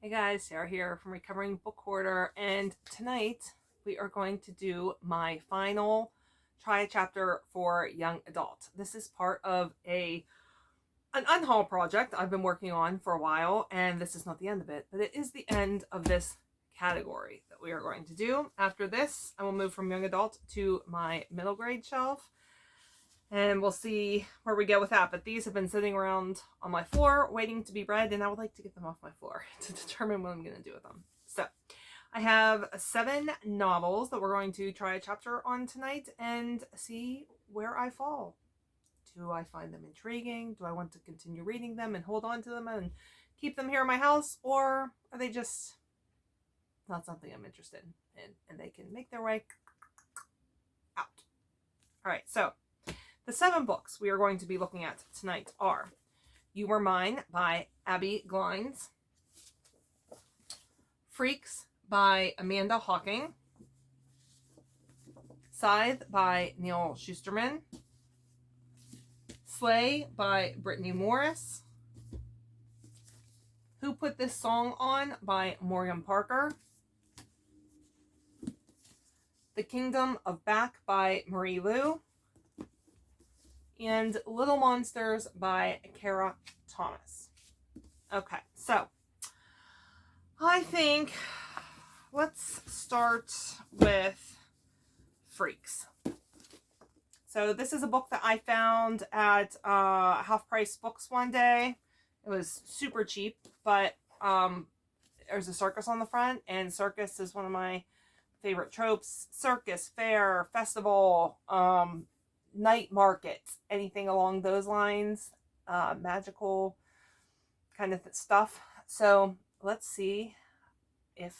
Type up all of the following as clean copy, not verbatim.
Hey guys, Sarah here from Recovering Book Hoarder, and tonight we are going to do my final try a chapter for young adult. This is part of an Unhaul project I've been working on for a while, and this is not the end of it, but it is the end of this category that we are going to do. After this, I will move from young adult to my middle grade shelf, and we'll see where we go with that. But these have been sitting around on my floor waiting to be read, and I would like to get them off my floor to determine what I'm going to do with them. So I have 7 novels that we're going to try a chapter on tonight and see where I fall. Do I find them intriguing? Do I want to continue reading them and hold on to them and keep them here in my house? Or are they just not something I'm interested in and they can make their way out? All right, so the 7 books we are going to be looking at tonight are You Were Mine by Abby Glines, Freaks by Amanda Hawking, Scythe by Neil Schusterman, Slay by Brittany Morris, Who Put This Song On by Morgan Parker, The Kingdom of Back by Marie Lu, and Little Monsters by Kara Thomas. Okay, so I think let's start with Freaks. So this is a book that I found at Half Price Books one day. It was super cheap, but there's a circus on the front, and circus is one of my favorite tropes. Circus, fair, festival, night market, anything along those lines, magical kind of stuff. So let's see if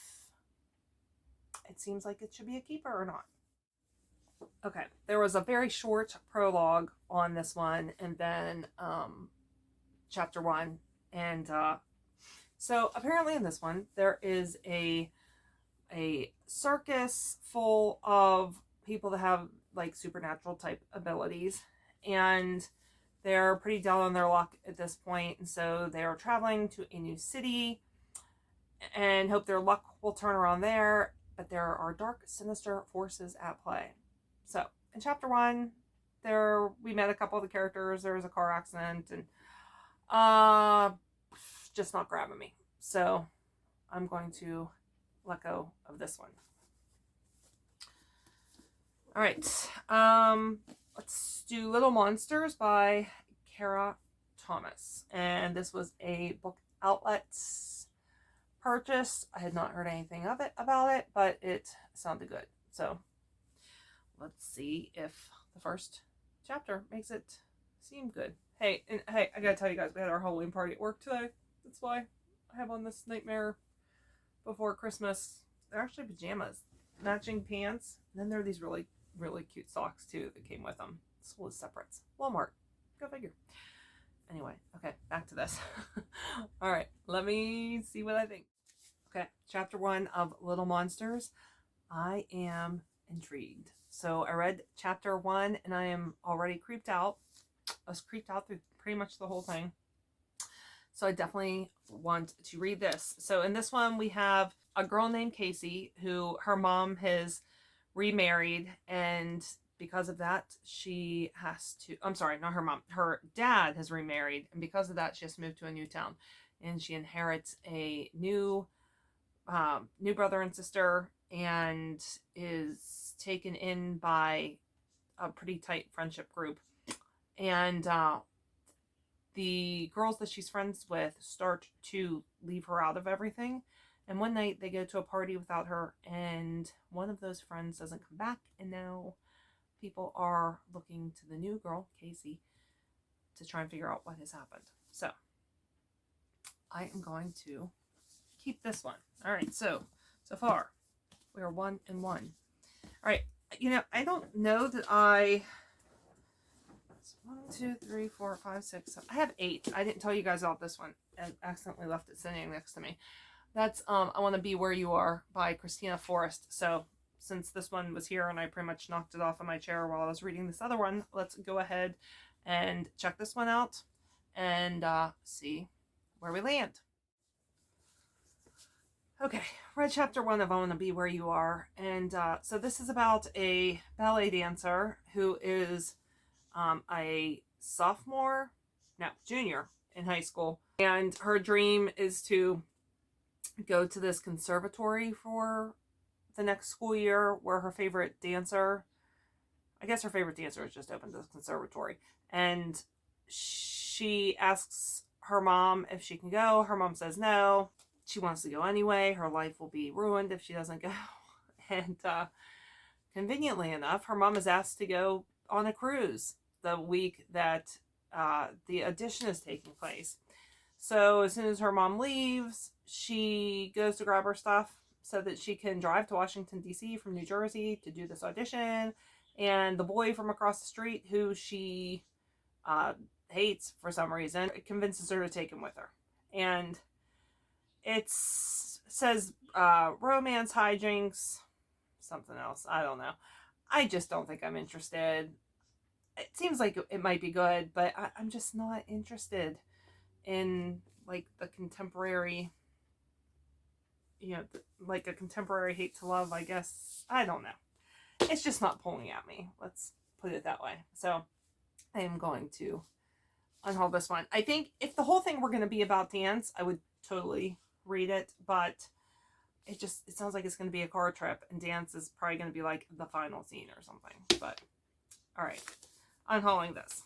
it seems like it should be a keeper or not. Okay, there was a very short prologue on this one, and then chapter 1, and so apparently in this one there is a circus full of people that have like supernatural type abilities, and they're pretty down on their luck at this point, and so they're traveling to a new city and hope their luck will turn around there, but there are dark, sinister forces at play. So in chapter 1, we met a couple of the characters. There was a car accident, and just not grabbing me, so I'm going to let go of this one. All right, let's do Little Monsters by Kara Thomas, and this was a book outlet purchase. I had not heard anything about it, but it sounded good. So let's see if the first chapter makes it seem good. Hey, I gotta tell you guys, we had our Halloween party at work today. That's why I have on this Nightmare Before Christmas. They're actually pajamas, matching pants, and then there are these really cute socks too that came with them. Sold as separates. Walmart. Go figure. Anyway, okay, back to this. All right, let me see what I think. Okay, chapter 1 of Little Monsters. I am intrigued. So I read chapter 1 and I am already creeped out. I was creeped out through pretty much the whole thing. So I definitely want to read this. So in this one, we have a girl named Casey who her mom has remarried, and because of that, she has to, I'm sorry, not her mom, her dad has remarried, and because of that, she has to move to a new town, and she inherits a new brother and sister, and is taken in by a pretty tight friendship group. And the girls that she's friends with start to leave her out of everything. And one night they go to a party without her, and one of those friends doesn't come back, and now people are looking to the new girl, Casey, to try and figure out what has happened. So I am going to keep this one. All right, so far we are 1 and 1. All right, I don't know that I... 1, 2, 3, 4, 5, 6, 7. I have 8. I didn't tell you guys about this one. I accidentally left it sitting next to me. That's I Want to Be Where You Are by Christina Forrest. So since this one was here and I pretty much knocked it off of my chair while I was reading this other one, let's go ahead and check this one out and see where we land. Okay, read chapter 1 of I Want to Be Where You Are. And so this is about a ballet dancer who is a sophomore, no, junior in high school. And her dream is to go to this conservatory for the next school year where her favorite dancer, I guess her favorite dancer has just opened this conservatory. And she asks her mom if she can go. Her mom says no. She wants to go anyway. Her life will be ruined if she doesn't go. And conveniently enough, her mom is asked to go on a cruise the week that the audition is taking place. So as soon as her mom leaves, she goes to grab her stuff so that she can drive to Washington, D.C. from New Jersey to do this audition. And the boy from across the street, who she hates for some reason, convinces her to take him with her. And it says romance, hijinks, something else. I don't know. I just don't think I'm interested. It seems like it might be good, but I'm just not interested in like the contemporary, like a contemporary hate to love, I guess. I don't know. It's just not pulling at me. Let's put it that way. So I am going to unhaul this one. I think if the whole thing were going to be about dance, I would totally read it, but it sounds like it's going to be a car trip, and dance is probably going to be like the final scene or something. But all right, unhauling this.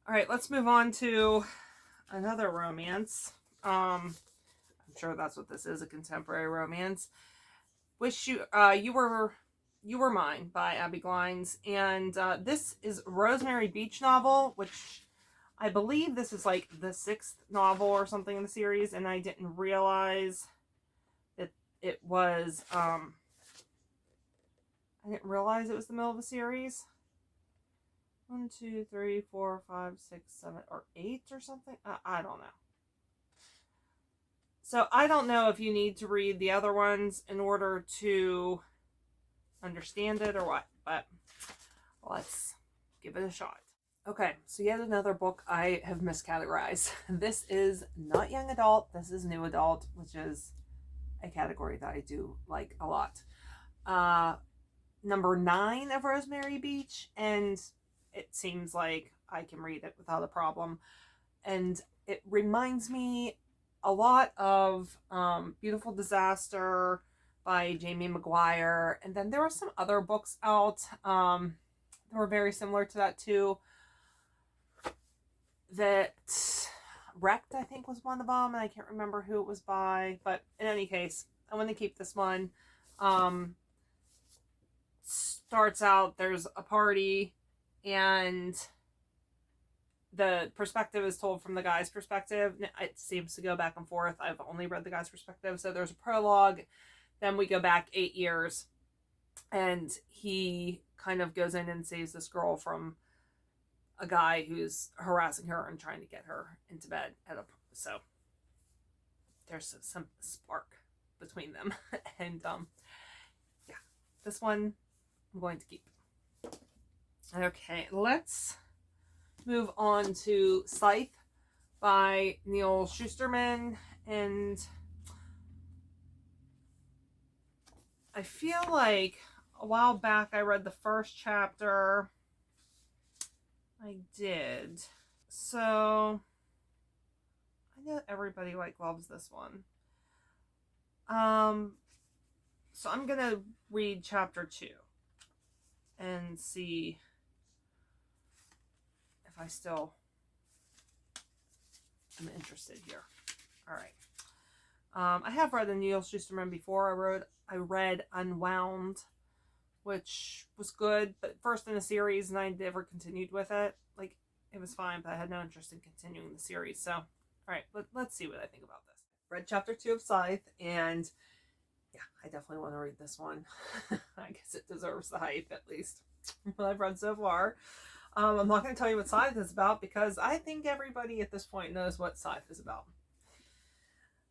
All right, let's move on to another romance. I'm sure that's what this is, a contemporary romance. Wish You Were Mine by Abby Glines. And this is Rosemary Beach novel, which I believe this is like the 6th novel or something in the series, and I didn't realize that it was I didn't realize it was the middle of the series. 1, 2, 3, 4, 5, 6, 7, or 8 or something. I don't know. So I don't know if you need to read the other ones in order to understand it or what, but let's give it a shot. Okay, so yet another book I have miscategorized. This is not young adult, this is new adult, which is a category that I do like a lot. Number 9 of Rosemary Beach, and it seems like I can read it without a problem. And it reminds me a lot of Beautiful Disaster by Jamie McGuire. And then there were some other books out that were very similar to that too. That Wrecked, I think, was one of them, and I can't remember who it was by. But in any case, I want to keep this one. Starts out, there's a party, and the perspective is told from the guy's perspective. It seems to go back and forth. I've only read the guy's perspective. So there's a prologue. Then we go back 8 years. And he kind of goes in and saves this girl from a guy who's harassing her and trying to get her into bed. So there's some spark between them. And yeah, this one I'm going to keep. Okay, let's move on to Scythe by Neil Shusterman. And I feel like a while back I read the first chapter. I did. So I know everybody loves this one. So I'm gonna read chapter 2 and see if I still am interested here. All right. I have read the Neil Shusterman before. I read Unwound, which was good, but first in a series, and I never continued with it. Like, it was fine, but I had no interest in continuing the series. So, all right, let's see what I think about this. Read chapter 2 of Scythe, and yeah, I definitely want to read this one. I guess it deserves the hype, at least, from what I've read so far. I'm not going to tell you what Scythe is about, because I think everybody at this point knows what Scythe is about.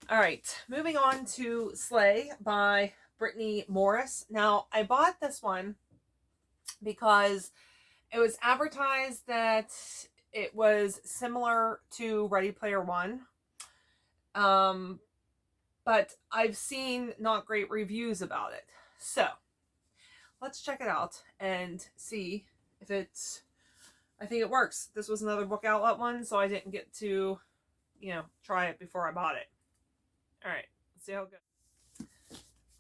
All right, moving on to Slay by Brittany Morris. Now, I bought this one because it was advertised that it was similar to Ready Player One. but I've seen not great reviews about it. So let's check it out and see if it's, I think it works. This was another book outlet one, so I didn't get to, try it before I bought it. All right, let's see how it goes.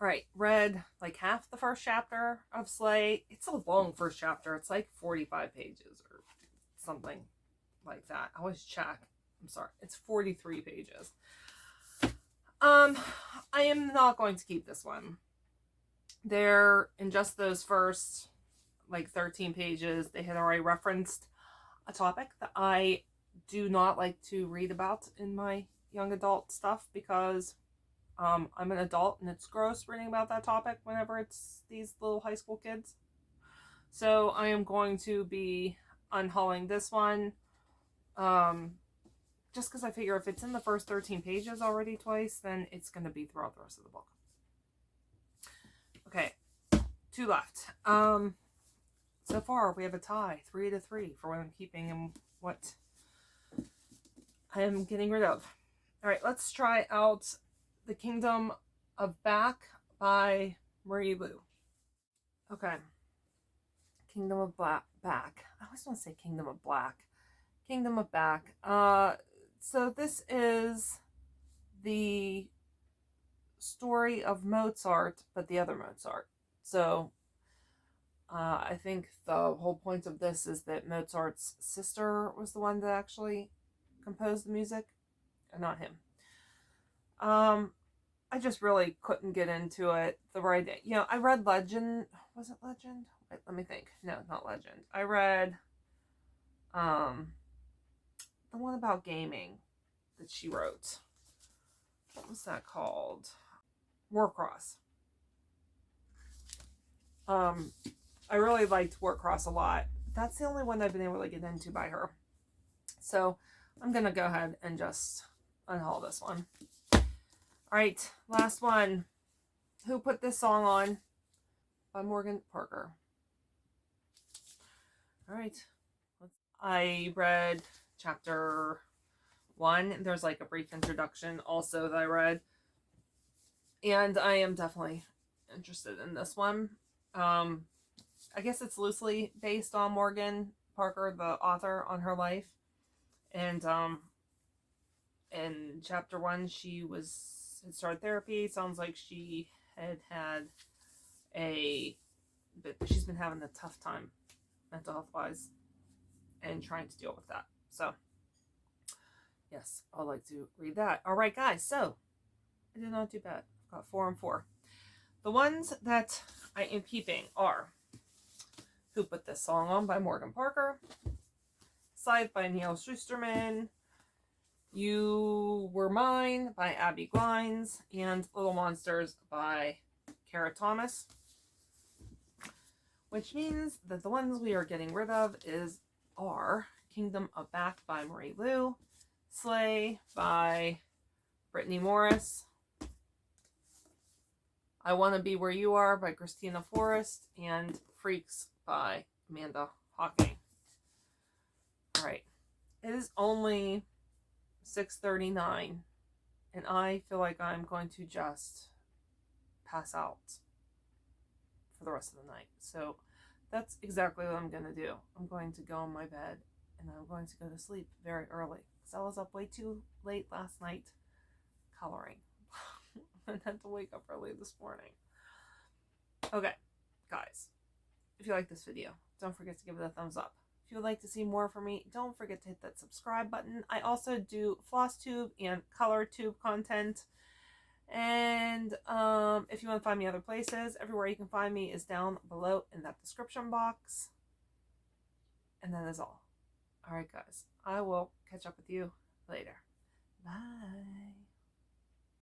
All right, read like half the first chapter of Slay. It's a long first chapter. It's like 45 pages or something like that. I always check. I'm sorry. It's 43 pages. I am not going to keep this one. There, in just those first like 13 pages, they had already referenced a topic that I do not like to read about in my young adult stuff because I'm an adult and it's gross reading about that topic whenever it's these little high school kids. So I am going to be unhauling this one. Just because I figure if it's in the first 13 pages already twice, then it's going to be throughout the rest of the book. Okay, 2 left. So far we have a tie, 3-3 for what I'm keeping and what I am getting rid of. All right, let's try out The Kingdom of Back by Marie Lu. Okay, Kingdom of Back. I always want to say Kingdom of Black. Kingdom of Back. So this is the story of Mozart, but the other Mozart. So I think the whole point of this is that Mozart's sister was the one that actually composed the music, and not him. I just really couldn't get into it. I read Legend. Was it Legend? Wait, let me think. No, not Legend. I read the one about gaming that she wrote. What was that called? Warcross. I really liked Warcross a lot. That's the only one I've been able to get into by her. So I'm going to go ahead and just unhaul this one. All right, last one. Who Put This Song On? By Morgan Parker. All right. I read chapter 1. There's like a brief introduction also that I read. And I am definitely interested in this one. I guess it's loosely based on Morgan Parker, the author, on her life. And in chapter 1, she had started therapy. Sounds like she had she's been having a tough time mental health wise and trying to deal with that. So yes, I'd like to read that. All right, guys. So I did not do bad. I've got 4 and 4. The ones that I am keeping are Who Put This Song On by Morgan Parker, Scythe by Neil Schusterman, You Were Mine by Abby Glines, and Little Monsters by Kara Thomas. Which means that the ones we are getting rid of are Kingdom of Back by Marie Lu, Slay by Brittany Morris, I Want to Be Where You Are by Christina Forrest, and Freaks by Amanda Hocking. Alright, it is only 6:39, and I feel like I'm going to just pass out for the rest of the night. So that's exactly what I'm going to do. I'm going to go in my bed, and I'm going to go to sleep very early, because I was up way too late last night coloring. And had to wake up early this morning. Okay, guys, if you like this video, don't forget to give it a thumbs up. If you would like to see more from me, don't forget to hit that subscribe button. I also do floss tube and color tube content. And if you want to find me other places, everywhere you can find me is down below in that description box. And that is all. All right, guys, I will catch up with you later. Bye.